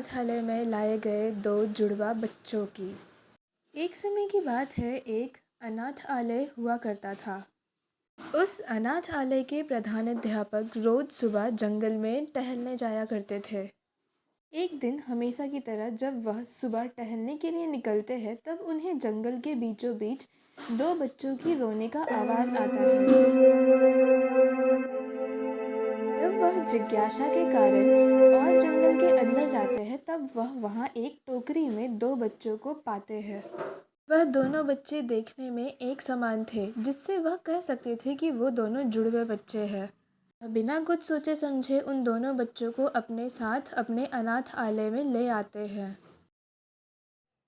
अनाथालय में लाए गए दो जुड़वा बच्चों की। एक समय की बात है, एक अनाथालय हुआ करता था। उस अनाथालय के प्रधानाध्यापक रोज सुबह जंगल में टहलने जाया करते थे। एक दिन हमेशा की तरह जब वह सुबह टहलने के लिए निकलते हैं, तब उन्हें जंगल के बीचों बीच दो बच्चों की रोने का आवाज़ आता है। जब वह जिज्ञासा के कारण और जंगल के अंदर जाते हैं, तब वह वहाँ एक टोकरी में दो बच्चों को पाते हैं। वह दोनों बच्चे देखने में एक समान थे, जिससे वह कह सकते थे कि वो दोनों जुड़वे बच्चे हैं। बिना कुछ सोचे समझे उन दोनों बच्चों को अपने साथ अपने अनाथालय में ले आते हैं।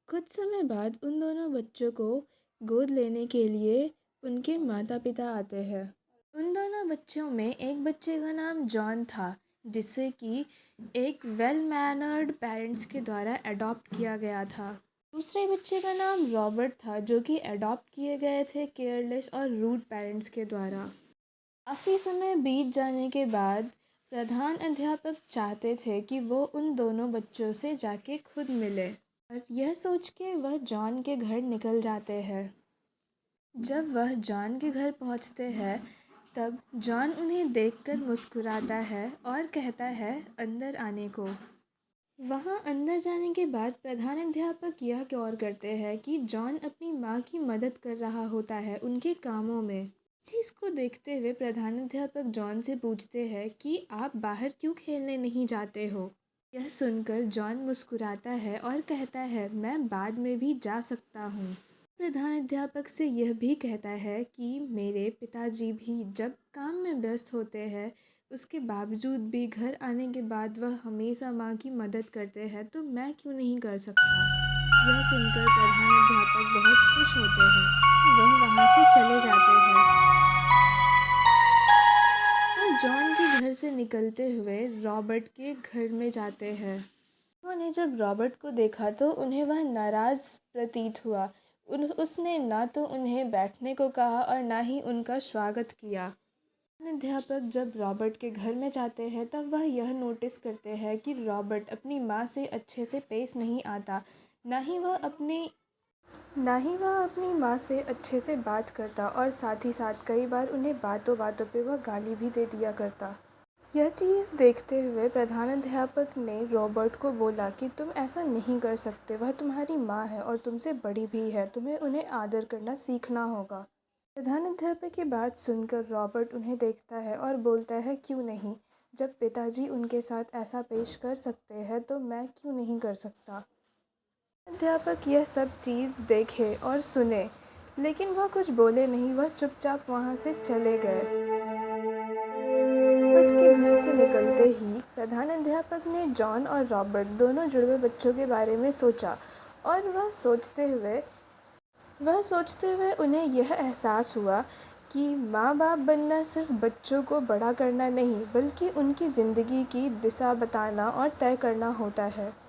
कुछ समय बाद उन दोनों बच्चों को गोद लेने के लिए उनके माता पिता आते हैं। उन दोनों बच्चों में एक बच्चे का नाम जॉन था, जिसे कि एक वेल मैनर्ड पेरेंट्स के द्वारा अडॉप्ट किया गया था। दूसरे बच्चे का नाम रॉबर्ट था, जो कि अडॉप्ट किए गए थे केयरलेस और रूड पेरेंट्स के द्वारा। काफ़ी समय बीत जाने के बाद प्रधान अध्यापक चाहते थे कि वो उन दोनों बच्चों से जाके खुद मिले, और यह सोच के वह जॉन के घर निकल जाते हैं। जब वह जॉन के घर पहुंचते हैं, तब जॉन उन्हें देखकर मुस्कुराता है और कहता है अंदर आने को। वहाँ अंदर जाने के बाद प्रधानाध्यापक यह गौर करते हैं कि जॉन अपनी माँ की मदद कर रहा होता है उनके कामों में। चीज़ को देखते हुए प्रधानाध्यापक जॉन से पूछते हैं कि आप बाहर क्यों खेलने नहीं जाते हो। यह सुनकर जॉन मुस्कुराता है और कहता है मैं बाद में भी जा सकता हूँ। प्रधानाध्यापक से यह भी कहता है कि मेरे पिताजी भी जब काम में व्यस्त होते हैं, उसके बावजूद भी घर आने के बाद वह हमेशा माँ की मदद करते हैं, तो मैं क्यों नहीं कर सकता। यह सुनकर प्रधानाध्यापक बहुत खुश होते हैं। वह वहाँ से चले जाते हैं। वह जॉन के घर से निकलते हुए रॉबर्ट के घर में जाते हैं। उन्होंने जब रॉबर्ट को देखा तो उन्हें वह नाराज़ प्रतीत हुआ। उसने ना तो उन्हें बैठने को कहा और ना ही उनका स्वागत किया। अध्यापक जब रॉबर्ट के घर में जाते हैं, तब वह यह नोटिस करते हैं कि रॉबर्ट अपनी माँ से अच्छे से पेश नहीं आता, ना ही वह अपनी माँ से अच्छे से बात करता, और साथ ही साथ कई बार उन्हें बातों बातों पे वह गाली भी दे दिया करता। यह चीज़ देखते हुए प्रधानाध्यापक ने रॉबर्ट को बोला कि तुम ऐसा नहीं कर सकते, वह तुम्हारी माँ है और तुमसे बड़ी भी है, तुम्हें उन्हें आदर करना सीखना होगा। प्रधानाध्यापक की बात सुनकर रॉबर्ट उन्हें देखता है और बोलता है क्यों नहीं, जब पिताजी उनके साथ ऐसा पेश कर सकते हैं तो मैं क्यों नहीं कर सकता। अध्यापक यह सब चीज़ देखे और सुने, लेकिन वह कुछ बोले नहीं, वह चुपचाप वहाँ से चले गए। रॉबर्ट के घर से निकलते ही प्रधानाध्यापक ने जॉन और रॉबर्ट दोनों जुड़वे बच्चों के बारे में सोचा, और वह सोचते हुए उन्हें यह एहसास हुआ कि माँ बाप बनना सिर्फ बच्चों को बड़ा करना नहीं, बल्कि उनकी ज़िंदगी की दिशा बताना और तय करना होता है।